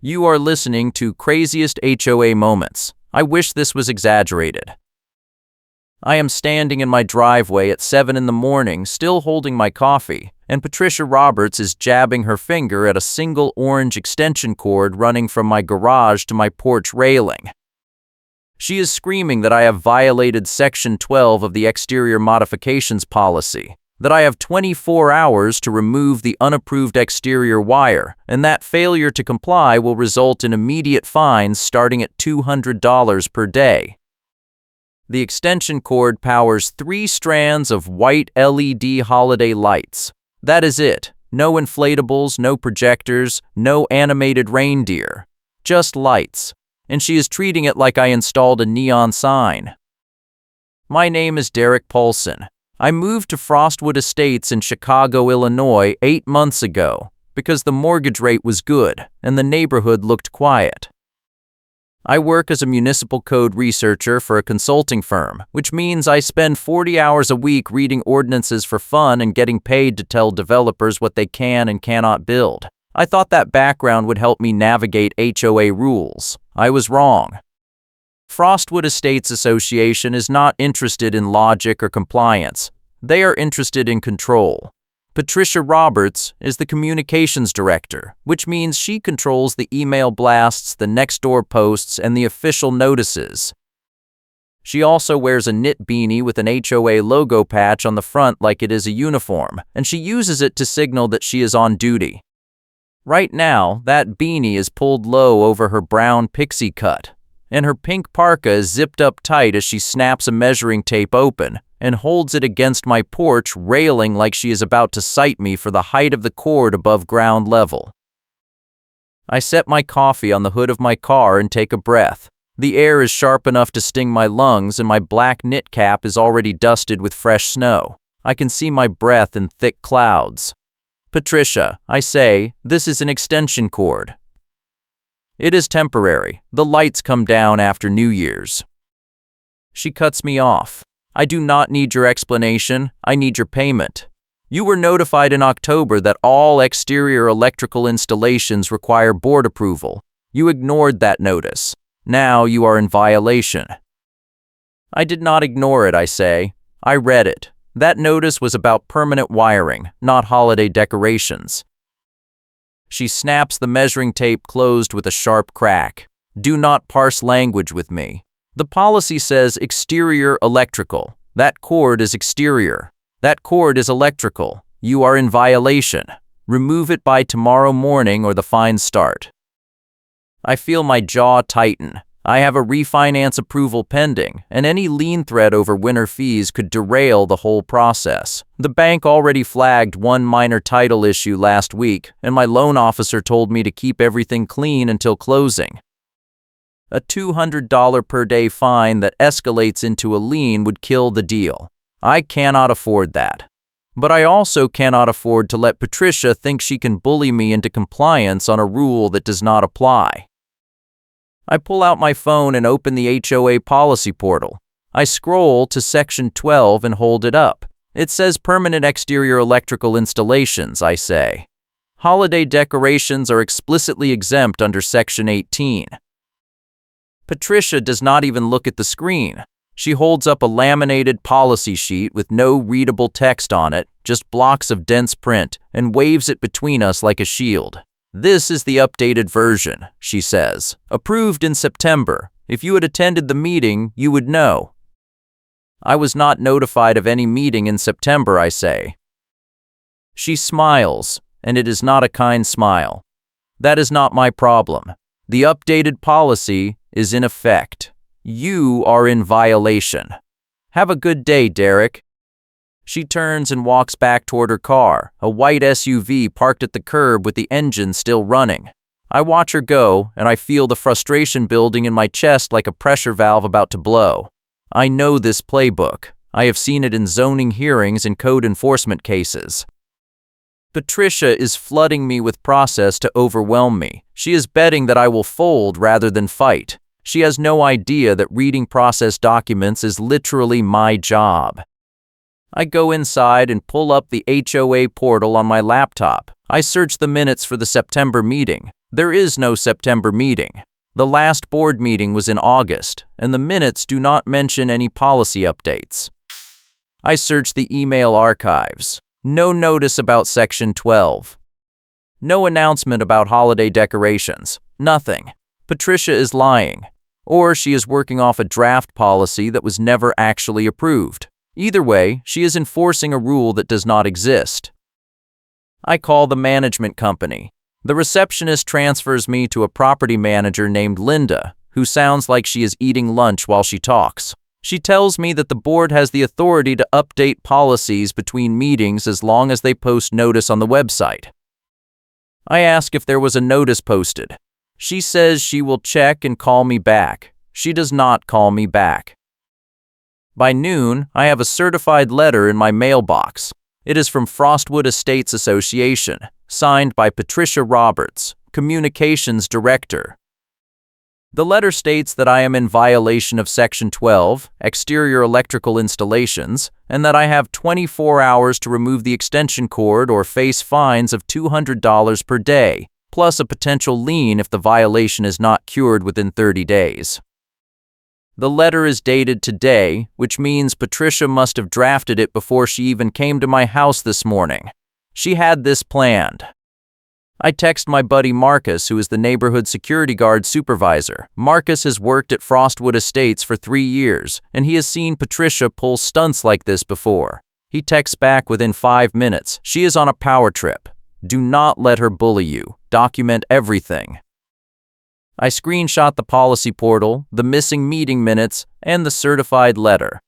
You are listening to Craziest HOA Moments. I wish this was exaggerated. I am standing in my driveway at 7 in the morning, still holding my coffee, and Patricia Roberts is jabbing her finger at a single orange extension cord running from my garage to my porch railing. She is screaming that I have violated Section 12 of the Exterior Modifications Policy, that I have 24 hours to remove the unapproved exterior wire, and that failure to comply will result in immediate fines starting at $200 per day. The extension cord powers 3 strands of white LED holiday lights. That is it. No inflatables, no projectors, no animated reindeer. Just lights. And she is treating it like I installed a neon sign. My name is Derek Paulson. I moved to Frostwood Estates in Chicago, Illinois 8 months ago because the mortgage rate was good and the neighborhood looked quiet. I work as a municipal code researcher for a consulting firm, which means I spend 40 hours a week reading ordinances for fun and getting paid to tell developers what they can and cannot build. I thought that background would help me navigate HOA rules. I was wrong. Frostwood Estates Association is not interested in logic or compliance. They are interested in control. Patricia Roberts is the communications director, which means she controls the email blasts, the next-door posts, and the official notices. She also wears a knit beanie with an HOA logo patch on the front like it is a uniform, and she uses it to signal that she is on duty. Right now, that beanie is pulled low over her brown pixie cut, and her pink parka is zipped up tight as she snaps a measuring tape open and holds it against my porch railing like she is about to cite me for the height of the cord above ground level. I set my coffee on the hood of my car and take a breath. The air is sharp enough to sting my lungs and my black knit cap is already dusted with fresh snow. I can see my breath in thick clouds. Patricia, I say, this is an extension cord. It is temporary. The lights come down after New Year's. She cuts me off. I do not need your explanation. I need your payment. You were notified in October that all exterior electrical installations require board approval. You ignored that notice. Now you are in violation. I did not ignore it, I say. I read it. That notice was about permanent wiring, not holiday decorations. She snaps the measuring tape closed with a sharp crack. Do not parse language with me. The policy says exterior electrical. That cord is exterior. That cord is electrical. You are in violation. Remove it by tomorrow morning or the fines start. I feel my jaw tighten. I have a refinance approval pending, and any lien threat over winter fees could derail the whole process. The bank already flagged one minor title issue last week, and my loan officer told me to keep everything clean until closing. A $200 per day fine that escalates into a lien would kill the deal. I cannot afford that. But I also cannot afford to let Patricia think she can bully me into compliance on a rule that does not apply. I pull out my phone and open the HOA policy portal. I scroll to Section 12 and hold it up. It says permanent exterior electrical installations, I say. Holiday decorations are explicitly exempt under Section 18. Patricia does not even look at the screen. She holds up a laminated policy sheet with no readable text on it, just blocks of dense print, and waves it between us like a shield. This is the updated version, she says. Approved in September. If you had attended the meeting, you would know. I was not notified of any meeting in September, I say. She smiles, and it is not a kind smile. That is not my problem. The updated policy is in effect. You are in violation. Have a good day, Derek. She turns and walks back toward her car, a white SUV parked at the curb with the engine still running. I watch her go, and I feel the frustration building in my chest like a pressure valve about to blow. I know this playbook. I have seen it in zoning hearings and code enforcement cases. Patricia is flooding me with process to overwhelm me. She is betting that I will fold rather than fight. She has no idea that reading process documents is literally my job. I go inside and pull up the HOA portal on my laptop. I search the minutes for the September meeting. There is no September meeting. The last board meeting was in August, and the minutes do not mention any policy updates. I searched the email archives. No notice about Section 12. No announcement about holiday decorations. Nothing. Patricia is lying. Or she is working off a draft policy that was never actually approved. Either way, she is enforcing a rule that does not exist. I call the management company. The receptionist transfers me to a property manager named Linda, who sounds like she is eating lunch while she talks. She tells me that the board has the authority to update policies between meetings as long as they post notice on the website. I ask if there was a notice posted. She says she will check and call me back. She does not call me back. By noon, I have a certified letter in my mailbox. It is from Frostwood Estates Association, signed by Patricia Roberts, Communications Director. The letter states that I am in violation of Section 12, exterior electrical installations, and that I have 24 hours to remove the extension cord or face fines of $200 per day, plus a potential lien if the violation is not cured within 30 days. The letter is dated today, which means Patricia must have drafted it before she even came to my house this morning. She had this planned. I text my buddy Marcus, who is the neighborhood security guard supervisor. Marcus has worked at Frostwood Estates for 3 years, and he has seen Patricia pull stunts like this before. He texts back within 5 minutes. She is on a power trip. Do not let her bully you. Document everything. I screenshot the policy portal, the missing meeting minutes, and the certified letter.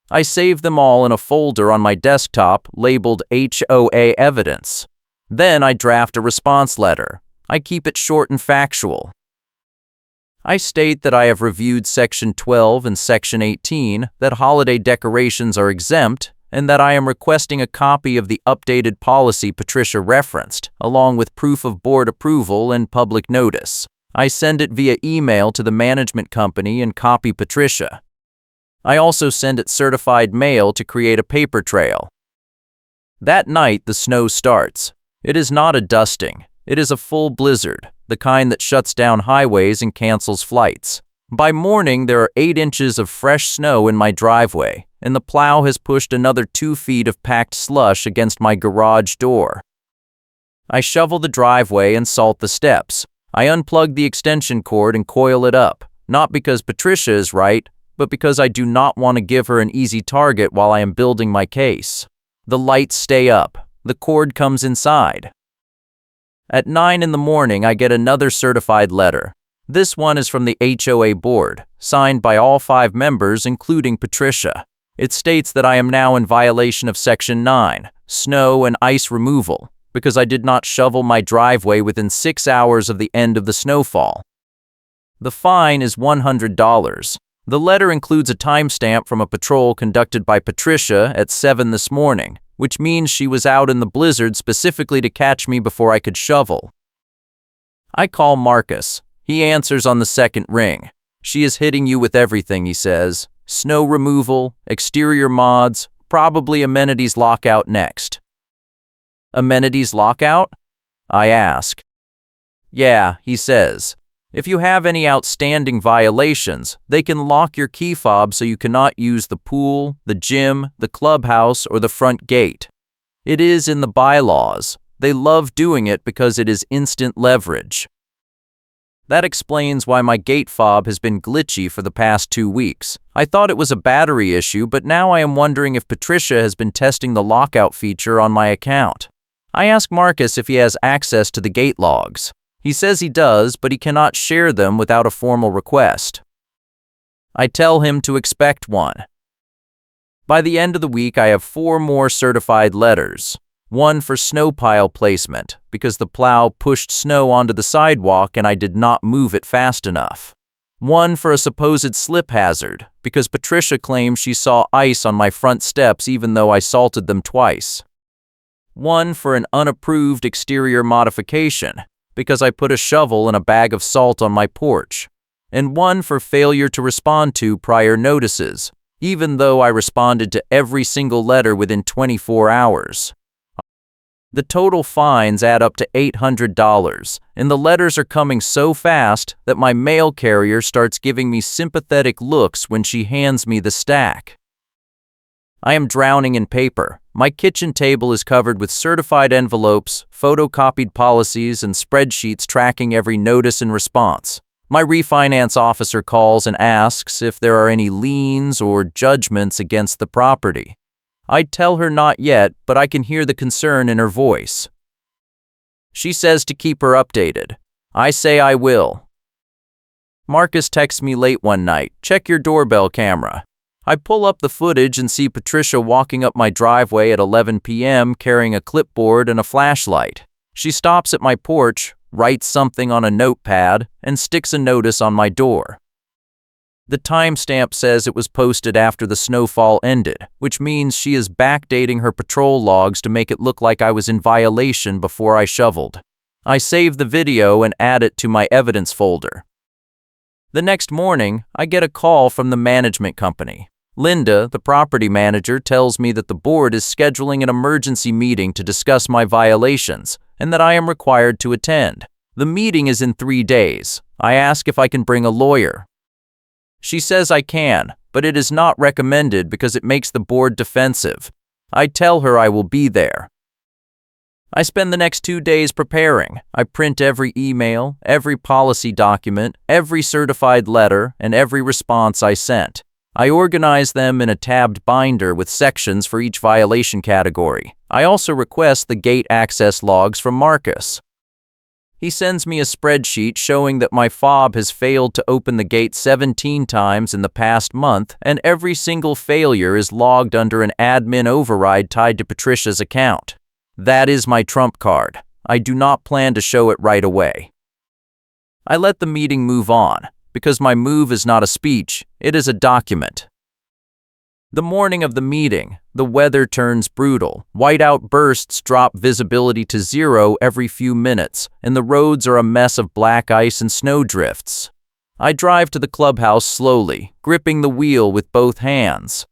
I save them all in a folder on my desktop labeled HOA evidence. Then I draft a response letter. I keep it short and factual. I state that I have reviewed Section 12 and Section 18, that holiday decorations are exempt, and that I am requesting a copy of the updated policy Patricia referenced, along with proof of board approval and public notice. I send it via email to the management company and copy Patricia. I also send it certified mail to create a paper trail. That night, the snow starts. It is not a dusting. It is a full blizzard, the kind that shuts down highways and cancels flights. By morning, there are 8 inches of fresh snow in my driveway, and the plow has pushed another 2 feet of packed slush against my garage door. I shovel the driveway and salt the steps. I unplug the extension cord and coil it up, not because Patricia is right, but because I do not want to give her an easy target while I am building my case. The lights stay up. The cord comes inside. At 9 in the morning, I get another certified letter. This one is from the HOA board, signed by all 5 members, including Patricia. It states that I am now in violation of Section 9, snow and ice removal, because I did not shovel my driveway within 6 hours of the end of the snowfall. The fine is $100. The letter includes a timestamp from a patrol conducted by Patricia at 7 this morning, which means she was out in the blizzard specifically to catch me before I could shovel. I call Marcus. He answers on the second ring. She is hitting you with everything, he says. Snow removal, exterior mods, probably amenities lockout next. Amenities lockout? I ask. Yeah, he says. If you have any outstanding violations, they can lock your key fob so you cannot use the pool, the gym, the clubhouse, or the front gate. It is in the bylaws. They love doing it because it is instant leverage. That explains why my gate fob has been glitchy for the past 2 weeks. I thought it was a battery issue, but now I am wondering if Patricia has been testing the lockout feature on my account. I ask Marcus if he has access to the gate logs. He says he does, but he cannot share them without a formal request. I tell him to expect one. By the end of the week, I have 4 more certified letters. One for snow pile placement, because the plow pushed snow onto the sidewalk and I did not move it fast enough. One for a supposed slip hazard, because Patricia claims she saw ice on my front steps even though I salted them twice. One for an unapproved exterior modification, because I put a shovel and a bag of salt on my porch. And one for failure to respond to prior notices, even though I responded to every single letter within 24 hours. The total fines add up to $800, and the letters are coming so fast that my mail carrier starts giving me sympathetic looks when she hands me the stack. I am drowning in paper. My kitchen table is covered with certified envelopes, photocopied policies, and spreadsheets tracking every notice and response. My refinance officer calls and asks if there are any liens or judgments against the property. I tell her not yet, but I can hear the concern in her voice. She says to keep her updated. I say I will. Marcus texts me late one night, check your doorbell camera. I pull up the footage and see Patricia walking up my driveway at 11 p.m. carrying a clipboard and a flashlight. She stops at my porch, writes something on a notepad, and sticks a notice on my door. The timestamp says it was posted after the snowfall ended, which means she is backdating her patrol logs to make it look like I was in violation before I shoveled. I save the video and add it to my evidence folder. The next morning, I get a call from the management company. Linda, the property manager, tells me that the board is scheduling an emergency meeting to discuss my violations and that I am required to attend. The meeting is in 3 days. I ask if I can bring a lawyer. She says I can, but it is not recommended because it makes the board defensive. I tell her I will be there. I spend the next 2 days preparing. I print every email, every policy document, every certified letter, and every response I sent. I organize them in a tabbed binder with sections for each violation category. I also request the gate access logs from Marcus. He sends me a spreadsheet showing that my fob has failed to open the gate 17 times in the past month, and every single failure is logged under an admin override tied to Patricia's account. That is my trump card. I do not plan to show it right away. I let the meeting move on, because my move is not a speech, it is a document. The morning of the meeting, the weather turns brutal. Whiteout bursts drop visibility to 0 every few minutes, and the roads are a mess of black ice and snowdrifts. I drive to the clubhouse slowly, gripping the wheel with both hands.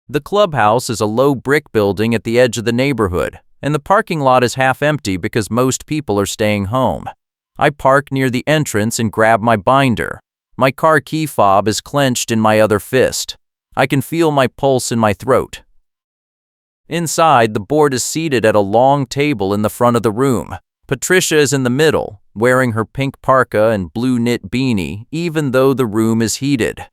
The clubhouse is a low brick building at the edge of the neighborhood, and the parking lot is half empty because most people are staying home. I park near the entrance and grab my binder. My car key fob is clenched in my other fist. I can feel my pulse in my throat. Inside, the board is seated at a long table in the front of the room. Patricia is in the middle, wearing her pink parka and blue knit beanie, even though the room is heated.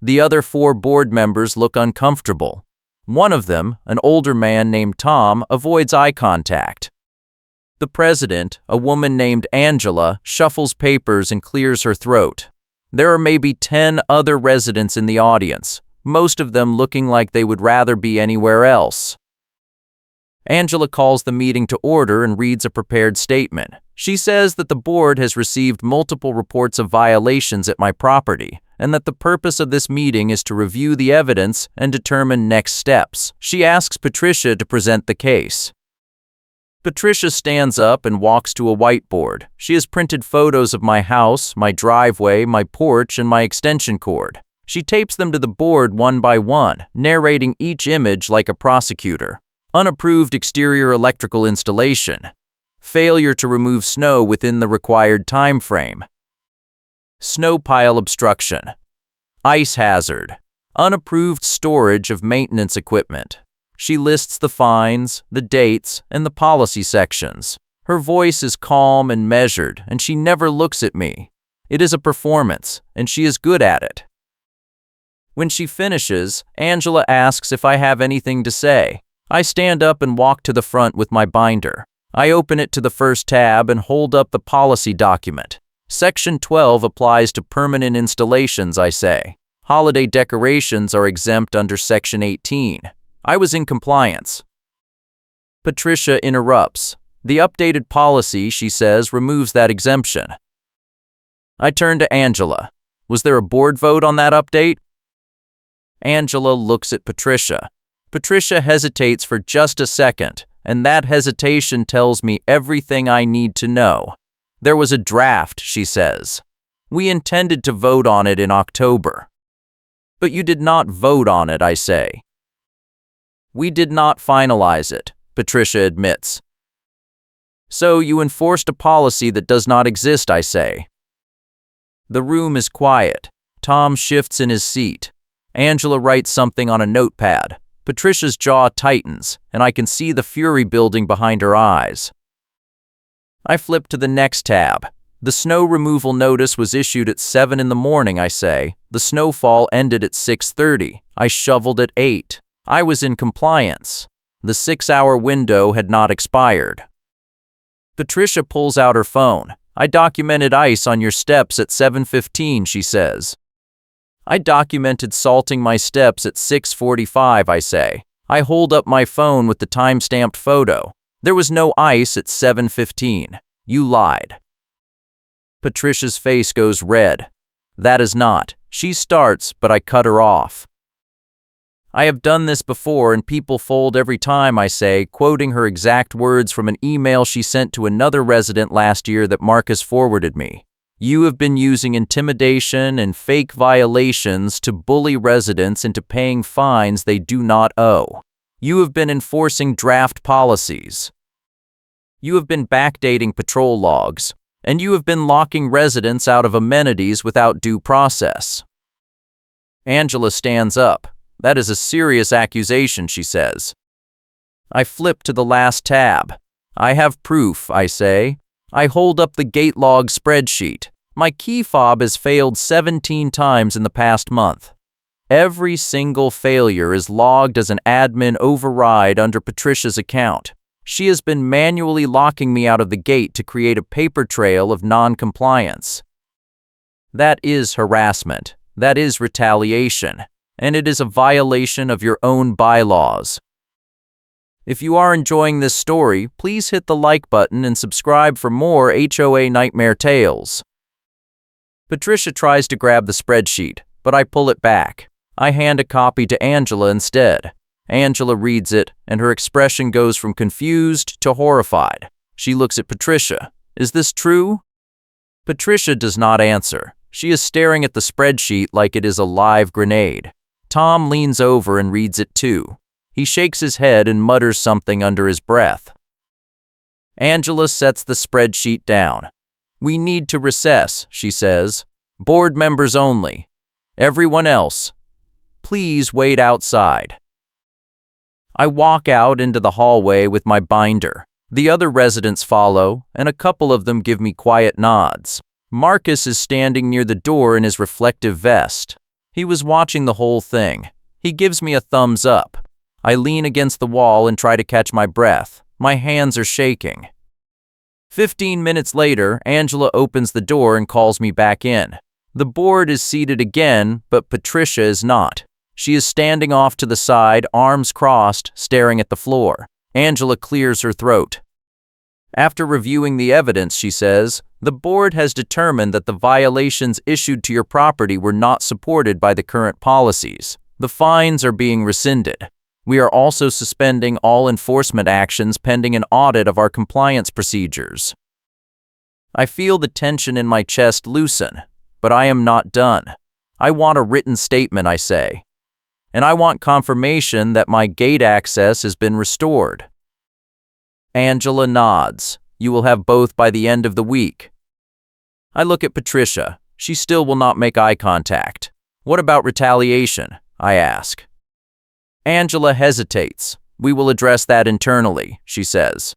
The other 4 board members look uncomfortable. One of them, an older man named Tom, avoids eye contact. The president, a woman named Angela, shuffles papers and clears her throat. There are maybe 10 other residents in the audience, most of them looking like they would rather be anywhere else. Angela calls the meeting to order and reads a prepared statement. She says that the board has received multiple reports of violations at my property, and that the purpose of this meeting is to review the evidence and determine next steps. She asks Patricia to present the case. Patricia stands up and walks to a whiteboard. She has printed photos of my house, my driveway, my porch, and my extension cord. She tapes them to the board one by one, narrating each image like a prosecutor. Unapproved exterior electrical installation. Failure to remove snow within the required time frame. Snow pile obstruction. Ice hazard. Unapproved storage of maintenance equipment. She lists the fines, the dates, and the policy sections. Her voice is calm and measured, and she never looks at me. It is a performance, and she is good at it. When she finishes, Angela asks if I have anything to say. I stand up and walk to the front with my binder. I open it to the first tab and hold up the policy document. Section 12 applies to permanent installations, I say. Holiday decorations are exempt under Section 18. I was in compliance. Patricia interrupts. The updated policy, she says, removes that exemption. I turn to Angela. Was there a board vote on that update? Angela looks at Patricia. Patricia hesitates for just a second, and that hesitation tells me everything I need to know. There was a draft, she says. We intended to vote on it in October. But you did not vote on it, I say. We did not finalize it, Patricia admits. So you enforced a policy that does not exist, I say. The room is quiet. Tom shifts in his seat. Angela writes something on a notepad. Patricia's jaw tightens, and I can see the fury building behind her eyes. I flip to the next tab. The snow removal notice was issued at 7 in the morning, I say. The snowfall ended at 6:30. I shoveled at 8. I was in compliance. The 6-hour window had not expired. Patricia pulls out her phone. I documented ice on your steps at 7:15, she says. I documented salting my steps at 6:45, I say. I hold up my phone with the time-stamped photo. There was no ice at 7:15. You lied. Patricia's face goes red. That is not. She starts, but I cut her off. I have done this before and people fold every time, I say, quoting her exact words from an email she sent to another resident last year that Marcus forwarded me. You have been using intimidation and fake violations to bully residents into paying fines they do not owe. You have been enforcing draft policies. You have been backdating patrol logs. And you have been locking residents out of amenities without due process. Angela stands up. That is a serious accusation, she says. I flip to the last tab. I have proof, I say. I hold up the gate log spreadsheet. My key fob has failed 17 times in the past month. Every single failure is logged as an admin override under Patricia's account. She has been manually locking me out of the gate to create a paper trail of non-compliance. That is harassment. That is retaliation. And it is a violation of your own bylaws. If you are enjoying this story, please hit the like button and subscribe for more HOA nightmare tales. Patricia tries to grab the spreadsheet, but I pull it back. I hand a copy to Angela instead. Angela reads it, and her expression goes from confused to horrified. She looks at Patricia. Is this true? Patricia does not answer. She is staring at the spreadsheet like it is a live grenade. Tom leans over and reads it too. He shakes his head and mutters something under his breath. Angela sets the spreadsheet down. We need to recess, she says. Board members only. Everyone else, please wait outside. I walk out into the hallway with my binder. The other residents follow, and a couple of them give me quiet nods. Marcus is standing near the door in his reflective vest. He was watching the whole thing. He gives me a thumbs up. I lean against the wall and try to catch my breath. My hands are shaking. 15 minutes later, Angela opens the door and calls me back in. The board is seated again, but Patricia is not. She is standing off to the side, arms crossed, staring at the floor. Angela clears her throat. After reviewing the evidence, she says, the board has determined that the violations issued to your property were not supported by the current policies. The fines are being rescinded. We are also suspending all enforcement actions pending an audit of our compliance procedures. I feel the tension in my chest loosen, but I am not done. I want a written statement, I say. And I want confirmation that my gate access has been restored. Angela nods. You will have both by the end of the week. I look at Patricia. She still will not make eye contact. What about retaliation? I ask. Angela hesitates. We will address that internally, she says.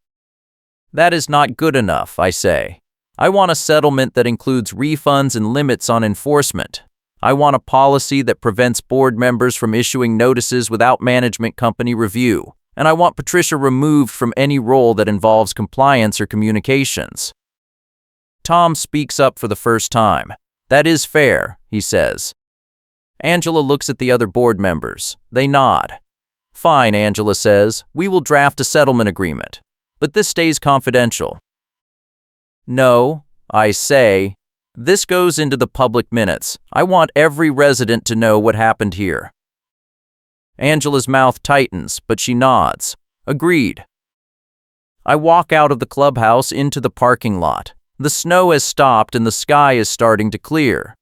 That is not good enough, I say. I want a settlement that includes refunds and limits on enforcement. I want a policy that prevents board members from issuing notices without management company review. And I want Patricia removed from any role that involves compliance or communications. Tom speaks up for the first time. That is fair, he says. Angela looks at the other board members. They nod. Fine, Angela says. We will draft a settlement agreement. But this stays confidential. No, I say. This goes into the public minutes. I want every resident to know what happened here. Angela's mouth tightens, but she nods. Agreed. I walk out of the clubhouse into the parking lot. The snow has stopped and the sky is starting to clear.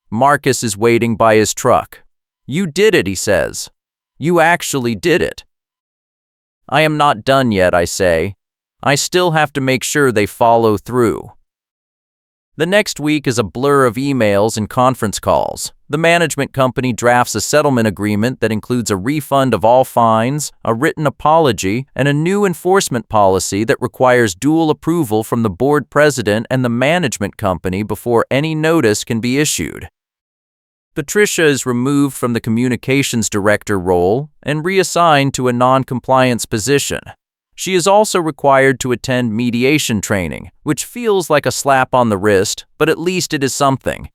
Marcus is waiting by his truck. You did it, he says. You actually did it. I am not done yet, I say. I still have to make sure they follow through. The next week is a blur of emails and conference calls. The management company drafts a settlement agreement that includes a refund of all fines, a written apology, and a new enforcement policy that requires dual approval from the board president and the management company before any notice can be issued. Patricia is removed from the communications director role and reassigned to a non-compliance position. She is also required to attend mediation training, which feels like a slap on the wrist, but at least it is something.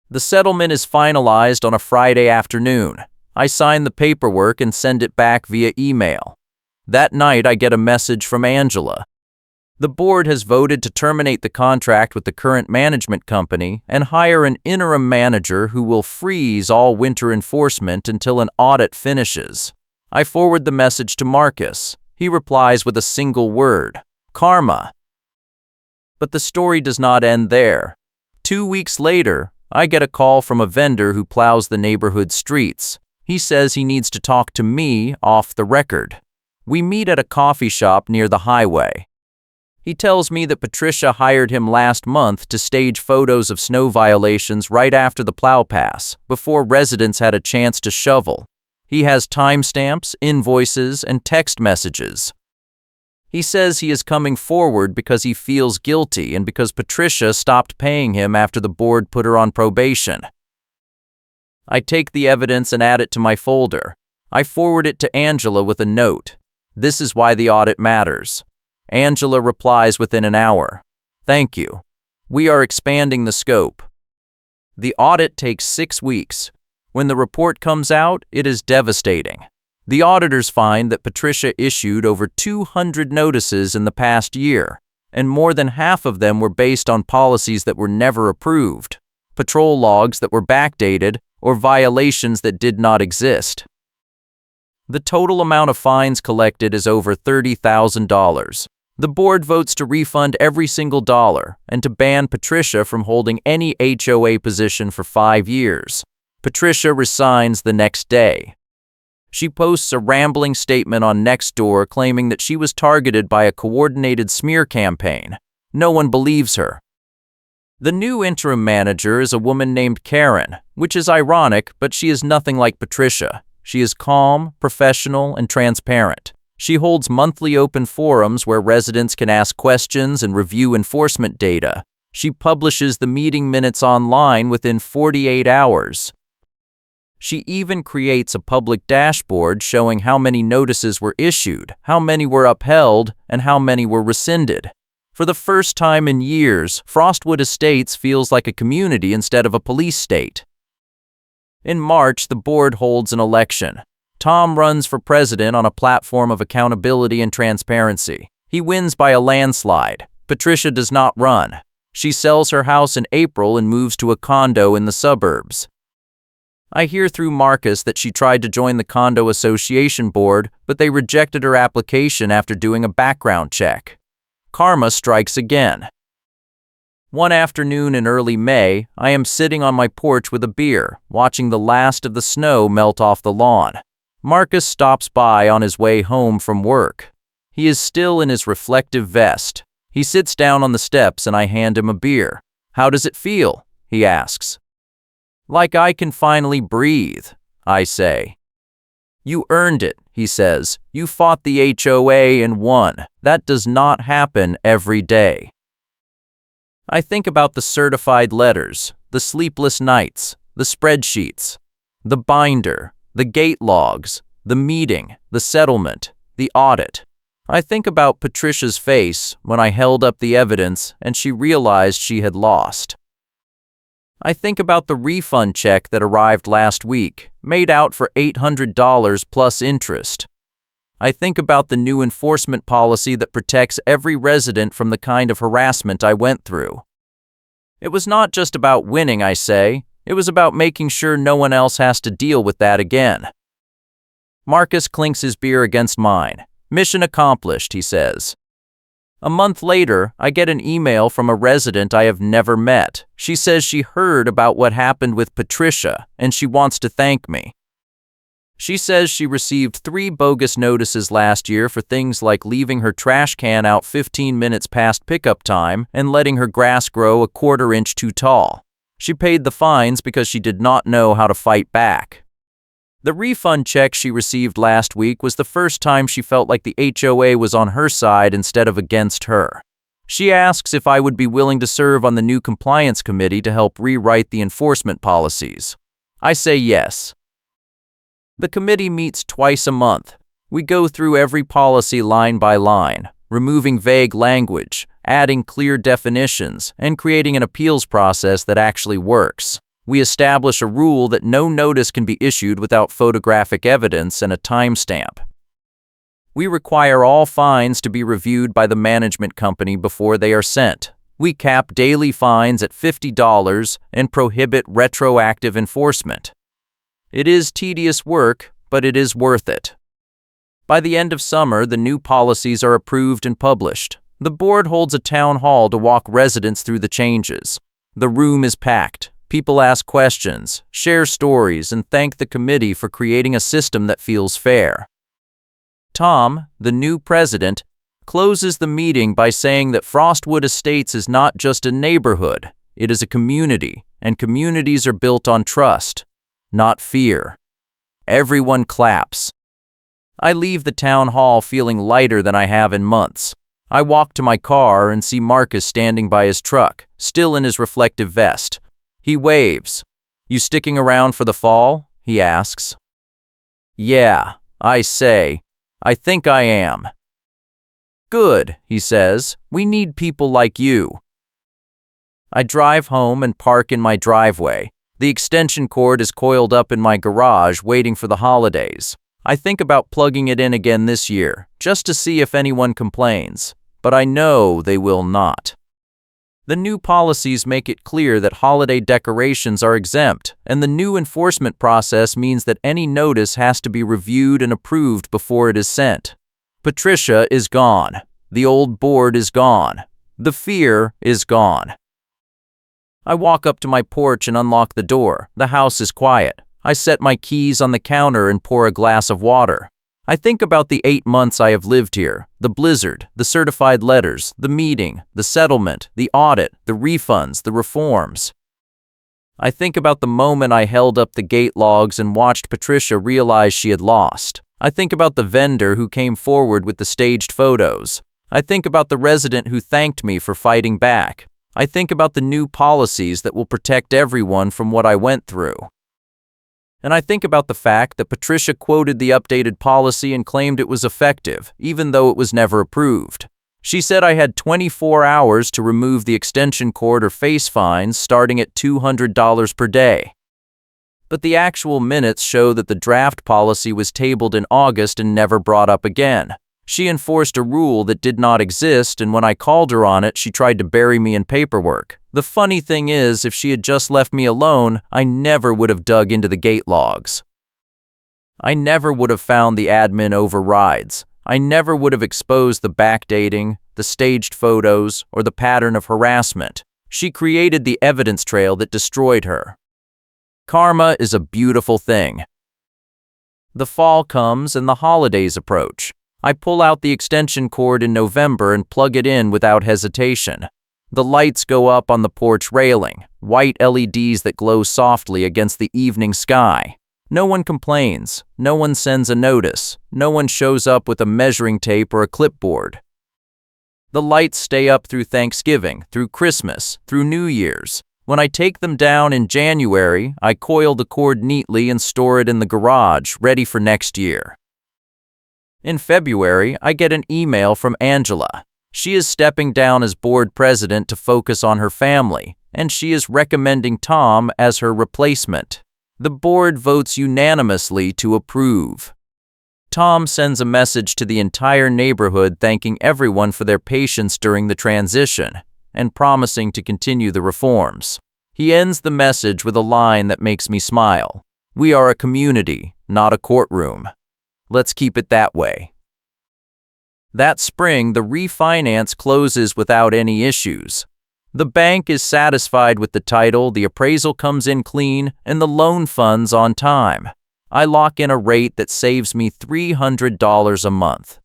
The settlement is finalized on a Friday afternoon. I sign the paperwork and send it back via email. That night, I get a message from Angela. The board has voted to terminate the contract with the current management company and hire an interim manager who will freeze all winter enforcement until an audit finishes. I forward the message to Marcus. He replies with a single word: karma. But the story does not end there. 2 weeks later, I get a call from a vendor who plows the neighborhood streets. He says he needs to talk to me off the record. We meet at a coffee shop near the highway. He tells me that Patricia hired him last month to stage photos of snow violations right after the plow pass, before residents had a chance to shovel. He has timestamps, invoices, and text messages. He says he is coming forward because he feels guilty and because Patricia stopped paying him after the board put her on probation. I take the evidence and add it to my folder. I forward it to Angela with a note. This is why the audit matters. Angela replies within an hour. Thank you. We are expanding the scope. The audit takes 6 weeks. When the report comes out, it is devastating. The auditors find that Patricia issued over 200 notices in the past year, and more than half of them were based on policies that were never approved, patrol logs that were backdated, or violations that did not exist. The total amount of fines collected is over $30,000. The board votes to refund every single dollar and to ban Patricia from holding any HOA position for 5 years. Patricia resigns the next day. She posts a rambling statement on Nextdoor claiming that she was targeted by a coordinated smear campaign. No one believes her. The new interim manager is a woman named Karen, which is ironic, but she is nothing like Patricia. She is calm, professional, and transparent. She holds monthly open forums where residents can ask questions and review enforcement data. She publishes the meeting minutes online within 48 hours. She even creates a public dashboard showing how many notices were issued, how many were upheld, and how many were rescinded. For the first time in years, Frostwood Estates feels like a community instead of a police state. In March, the board holds an election. Tom runs for president on a platform of accountability and transparency. He wins by a landslide. Patricia does not run. She sells her house in April and moves to a condo in the suburbs. I hear through Marcus that she tried to join the condo association board, but they rejected her application after doing a background check. Karma strikes again. One afternoon in early May, I am sitting on my porch with a beer, watching the last of the snow melt off the lawn. Marcus stops by on his way home from work. He is still in his reflective vest. He sits down on the steps and I hand him a beer. "How does it feel?" he asks. "Like I can finally breathe," I say. "You earned it," he says. "You fought the HOA and won. That does not happen every day." I think about the certified letters, the sleepless nights, the spreadsheets, the binder, the gate logs, the meeting, the settlement, the audit. I think about Patricia's face when I held up the evidence and she realized she had lost. I think about the refund check that arrived last week, made out for $800 plus interest. I think about the new enforcement policy that protects every resident from the kind of harassment I went through. It was not just about winning, I say. It was about making sure no one else has to deal with that again. Marcus clinks his beer against mine. "Mission accomplished," he says. A month later, I get an email from a resident I have never met. She says she heard about what happened with Patricia and she wants to thank me. She says she received 3 bogus notices last year for things like leaving her trash can out 15 minutes past pickup time and letting her grass grow a 1/4 inch too tall. She paid the fines because she did not know how to fight back. The refund check she received last week was the first time she felt like the HOA was on her side instead of against her. She asks if I would be willing to serve on the new compliance committee to help rewrite the enforcement policies. I say yes. The committee meets twice a month. We go through every policy line by line, removing vague language, adding clear definitions, and creating an appeals process that actually works. We establish a rule that no notice can be issued without photographic evidence and a timestamp. We require all fines to be reviewed by the management company before they are sent. We cap daily fines at $50 and prohibit retroactive enforcement. It is tedious work, but it is worth it. By the end of summer, the new policies are approved and published. The board holds a town hall to walk residents through the changes. The room is packed. People ask questions, share stories, and thank the committee for creating a system that feels fair. Tom, the new president, closes the meeting by saying that Frostwood Estates is not just a neighborhood, it is a community, and communities are built on trust, not fear. Everyone claps. I leave the town hall feeling lighter than I have in months. I walk to my car and see Marcus standing by his truck, still in his reflective vest. He waves. "You sticking around for the fall?" he asks. "Yeah," I say. "I think I am." "Good," he says. "We need people like you." I drive home and park in my driveway. The extension cord is coiled up in my garage waiting for the holidays. I think about plugging it in again this year, just to see if anyone complains, but I know they will not. The new policies make it clear that holiday decorations are exempt, and the new enforcement process means that any notice has to be reviewed and approved before it is sent. Patricia is gone. The old board is gone. The fear is gone. I walk up to my porch and unlock the door. The house is quiet. I set my keys on the counter and pour a glass of water. I think about the 8 months I have lived here, the blizzard, the certified letters, the meeting, the settlement, the audit, the refunds, the reforms. I think about the moment I held up the gate logs and watched Patricia realize she had lost. I think about the vendor who came forward with the staged photos. I think about the resident who thanked me for fighting back. I think about the new policies that will protect everyone from what I went through. And I think about the fact that Patricia quoted the updated policy and claimed it was effective, even though it was never approved. She said I had 24 hours to remove the extension cord or face fines starting at $200 per day. But the actual minutes show that the draft policy was tabled in August and never brought up again. She enforced a rule that did not exist, and when I called her on it, she tried to bury me in paperwork. The funny thing is, if she had just left me alone, I never would have dug into the gate logs. I never would have found the admin overrides. I never would have exposed the backdating, the staged photos, or the pattern of harassment. She created the evidence trail that destroyed her. Karma is a beautiful thing. The fall comes and the holidays approach. I pull out the extension cord in November and plug it in without hesitation. The lights go up on the porch railing, white LEDs that glow softly against the evening sky. No one complains, no one sends a notice, no one shows up with a measuring tape or a clipboard. The lights stay up through Thanksgiving, through Christmas, through New Year's. When I take them down in January, I coil the cord neatly and store it in the garage, ready for next year. In February, I get an email from Angela. She is stepping down as board president to focus on her family, and she is recommending Tom as her replacement. The board votes unanimously to approve. Tom sends a message to the entire neighborhood thanking everyone for their patience during the transition and promising to continue the reforms. He ends the message with a line that makes me smile. "We are a community, not a courtroom. Let's keep it that way." That spring, the refinance closes without any issues. The bank is satisfied with the title, the appraisal comes in clean, and the loan funds on time. I lock in a rate that saves me $300 a month.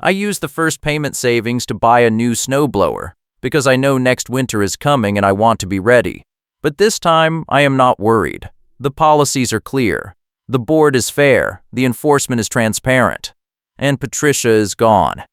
I use the first payment savings to buy a new snowblower, because I know next winter is coming and I want to be ready. But this time, I am not worried. The policies are clear. The board is fair. The enforcement is transparent. And Patricia is gone.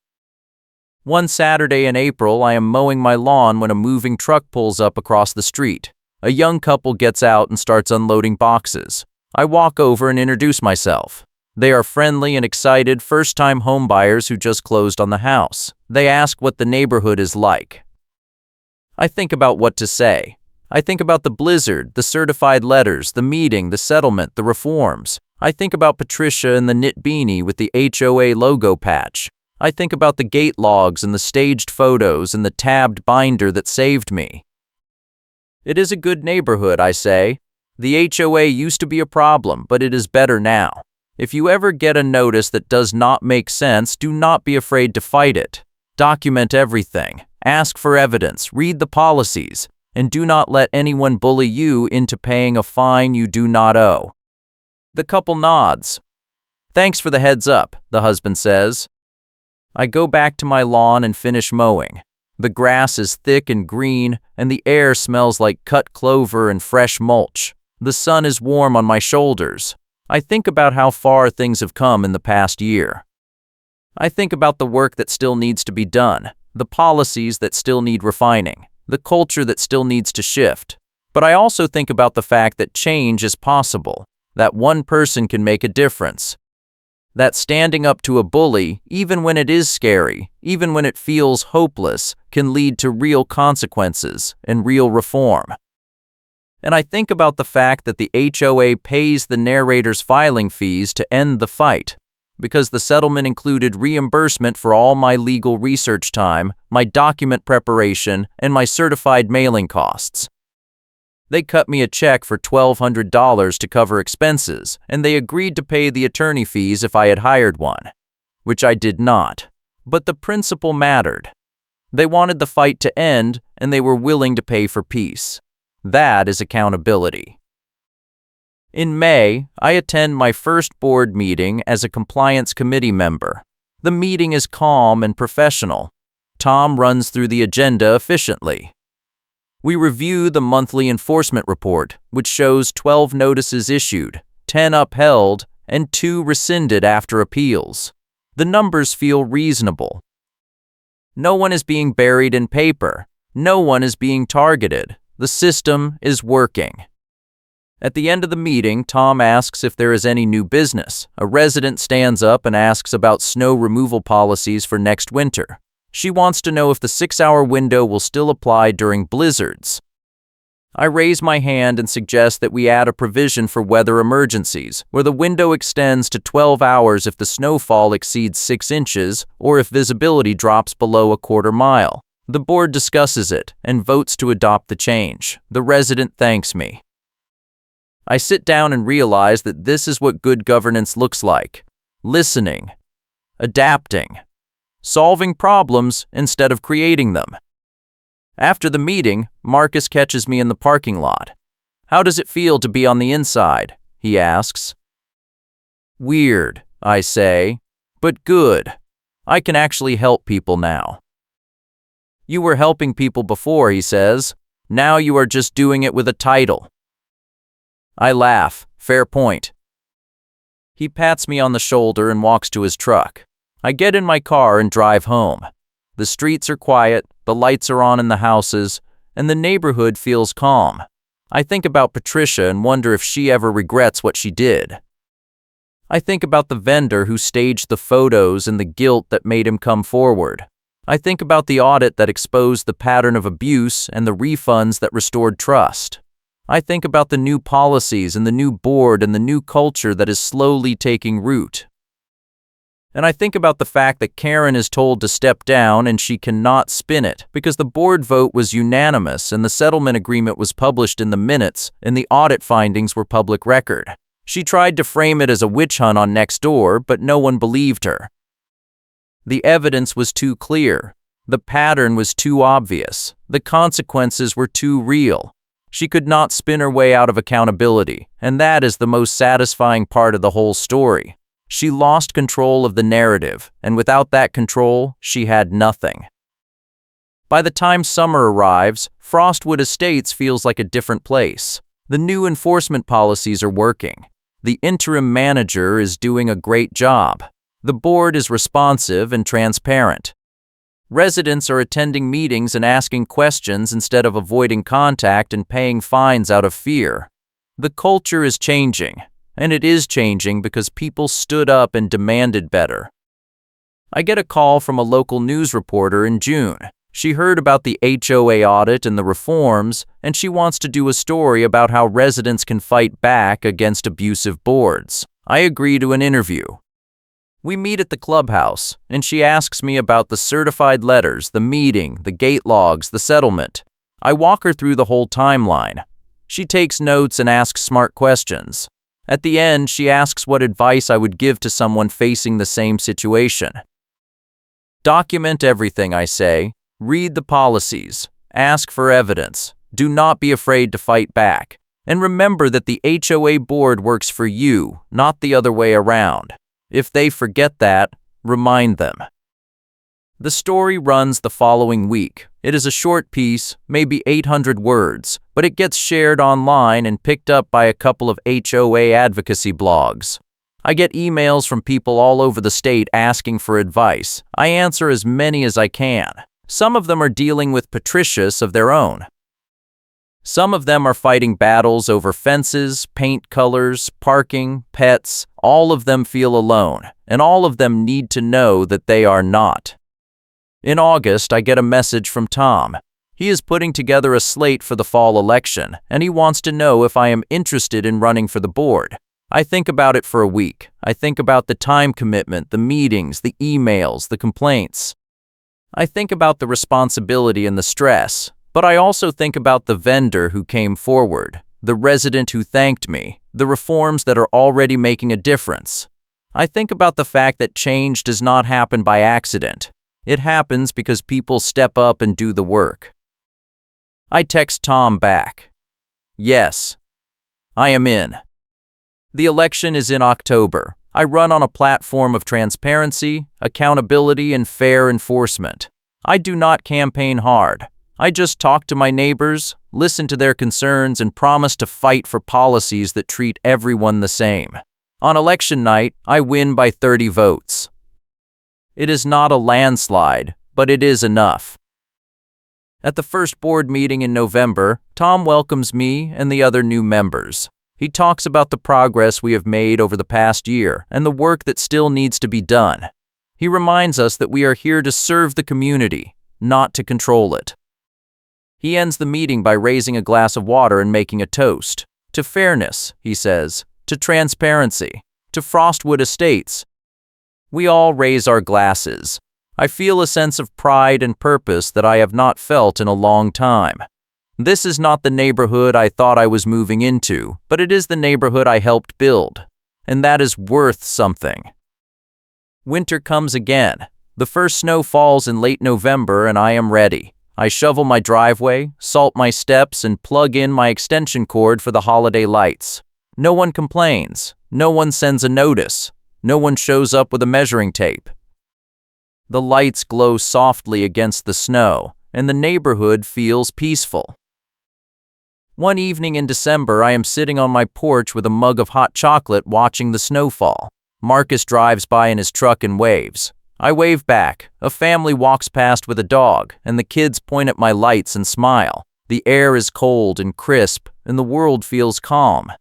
One Saturday in April, I am mowing my lawn when a moving truck pulls up across the street. A young couple gets out and starts unloading boxes. I walk over and introduce myself. They are friendly and excited first-time homebuyers who just closed on the house. They ask what the neighborhood is like. I think about what to say. I think about the blizzard, the certified letters, the meeting, the settlement, the reforms. I think about Patricia in the knit beanie with the HOA logo patch. I think about the gate logs and the staged photos and the tabbed binder that saved me. It is a good neighborhood, I say. The HOA used to be a problem, but it is better now. If you ever get a notice that does not make sense, do not be afraid to fight it. Document everything. Ask for evidence. Read the policies. And do not let anyone bully you into paying a fine you do not owe. The couple nods. Thanks for the heads up, the husband says. I go back to my lawn and finish mowing. The grass is thick and green, and the air smells like cut clover and fresh mulch. The sun is warm on my shoulders. I think about how far things have come in the past year. I think about the work that still needs to be done, the policies that still need refining, the culture that still needs to shift. But I also think about the fact that change is possible, that one person can make a difference. That standing up to a bully, even when it is scary, even when it feels hopeless, can lead to real consequences and real reform. And I think about the fact that the HOA pays the narrator's filing fees to end the fight, because the settlement included reimbursement for all my legal research time, my document preparation, and my certified mailing costs. They cut me a check for $1,200 to cover expenses, and they agreed to pay the attorney fees if I had hired one, which I did not. But the principle mattered. They wanted the fight to end, and they were willing to pay for peace. That is accountability. In May, I attend my first board meeting as a compliance committee member. The meeting is calm and professional. Tom runs through the agenda efficiently. We review the monthly enforcement report, which shows 12 notices issued, 10 upheld, and 2 rescinded after appeals. The numbers feel reasonable. No one is being buried in paper. No one is being targeted. The system is working. At the end of the meeting, Tom asks if there is any new business. A resident stands up and asks about snow removal policies for next winter. She wants to know if the 6-hour window will still apply during blizzards. I raise my hand and suggest that we add a provision for weather emergencies, where the window extends to 12 hours if the snowfall exceeds 6 inches or if visibility drops below a quarter mile. The board discusses it and votes to adopt the change. The resident thanks me. I sit down and realize that this is what good governance looks like. Listening, adapting, solving problems instead of creating them. After the meeting, Marcus catches me in the parking lot. How does it feel to be on the inside? He asks. Weird, I say, but good. I can actually help people now. You were helping people before, he says. Now you are just doing it with a title. I laugh. Fair point. He pats me on the shoulder and walks to his truck. I get in my car and drive home. The streets are quiet, the lights are on in the houses, and the neighborhood feels calm. I think about Patricia and wonder if she ever regrets what she did. I think about the vendor who staged the photos and the guilt that made him come forward. I think about the audit that exposed the pattern of abuse and the refunds that restored trust. I think about the new policies and the new board and the new culture that is slowly taking root. And I think about the fact that Karen is told to step down and she cannot spin it because the board vote was unanimous and the settlement agreement was published in the minutes and the audit findings were public record. She tried to frame it as a witch hunt on Nextdoor, but no one believed her. The evidence was too clear. The pattern was too obvious. The consequences were too real. She could not spin her way out of accountability, and that is the most satisfying part of the whole story. She lost control of the narrative, and without that control, she had nothing. By the time summer arrives, Frostwood Estates feels like a different place. The new enforcement policies are working. The interim manager is doing a great job. The board is responsive and transparent. Residents are attending meetings and asking questions instead of avoiding contact and paying fines out of fear. The culture is changing, and it is changing because people stood up and demanded better. I get a call from a local news reporter in June. She heard about the HOA audit and the reforms, and she wants to do a story about how residents can fight back against abusive boards. I agree to an interview. We meet at the clubhouse, and she asks me about the certified letters, the meeting, the gate logs, the settlement. I walk her through the whole timeline. She takes notes and asks smart questions. At the end, she asks what advice I would give to someone facing the same situation. Document everything, I say. Read the policies. Ask for evidence. Do not be afraid to fight back. And remember that the HOA board works for you, not the other way around. If they forget that, remind them. The story runs the following week. It is a short piece, maybe 800 words, but it gets shared online and picked up by a couple of HOA advocacy blogs. I get emails from people all over the state asking for advice. I answer as many as I can. Some of them are dealing with patricias of their own. Some of them are fighting battles over fences, paint colors, parking, pets. All of them feel alone, and all of them need to know that they are not. In August, I get a message from Tom. He is putting together a slate for the fall election, and he wants to know if I am interested in running for the board. I think about it for a week. I think about the time commitment, the meetings, the emails, the complaints. I think about the responsibility and the stress, but I also think about the vendor who came forward, the resident who thanked me, the reforms that are already making a difference. I think about the fact that change does not happen by accident. It happens because people step up and do the work. I text Tom back. Yes, I am in. The election is in October. I run on a platform of transparency, accountability, and fair enforcement. I do not campaign hard. I just talk to my neighbors, listen to their concerns, and promise to fight for policies that treat everyone the same. On election night, I win by 30 votes. It is not a landslide, but it is enough. At the first board meeting in November, Tom welcomes me and the other new members. He talks about the progress we have made over the past year and the work that still needs to be done. He reminds us that we are here to serve the community, not to control it. He ends the meeting by raising a glass of water and making a toast. To fairness, he says, to transparency, to Frostwood Estates. We all raise our glasses. I feel a sense of pride and purpose that I have not felt in a long time. This is not the neighborhood I thought I was moving into, but it is the neighborhood I helped build, and that is worth something. Winter comes again. The first snow falls in late November and I am ready. I shovel my driveway, salt my steps, and plug in my extension cord for the holiday lights. No one complains. No one sends a notice. No one shows up with a measuring tape. The lights glow softly against the snow, and the neighborhood feels peaceful. One evening in December, I am sitting on my porch with a mug of hot chocolate watching the snowfall. Marcus drives by in his truck and waves. I wave back. A family walks past with a dog, and the kids point at my lights and smile. The air is cold and crisp, and the world feels calm.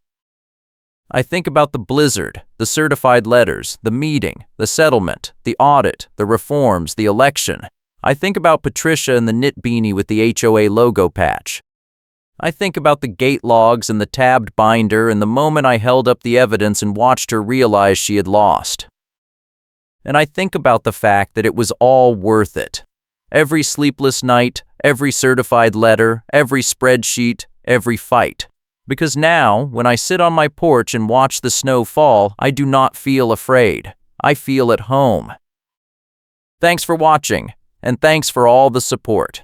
I think about the blizzard, the certified letters, the meeting, the settlement, the audit, the reforms, the election. I think about Patricia and the knit beanie with the HOA logo patch. I think about the gate logs and the tabbed binder and the moment I held up the evidence and watched her realize she had lost. And I think about the fact that it was all worth it. Every sleepless night, every certified letter, every spreadsheet, every fight. Because now, when I sit on my porch and watch the snow fall, I do not feel afraid. I feel at home. Thanks for watching, and thanks for all the support.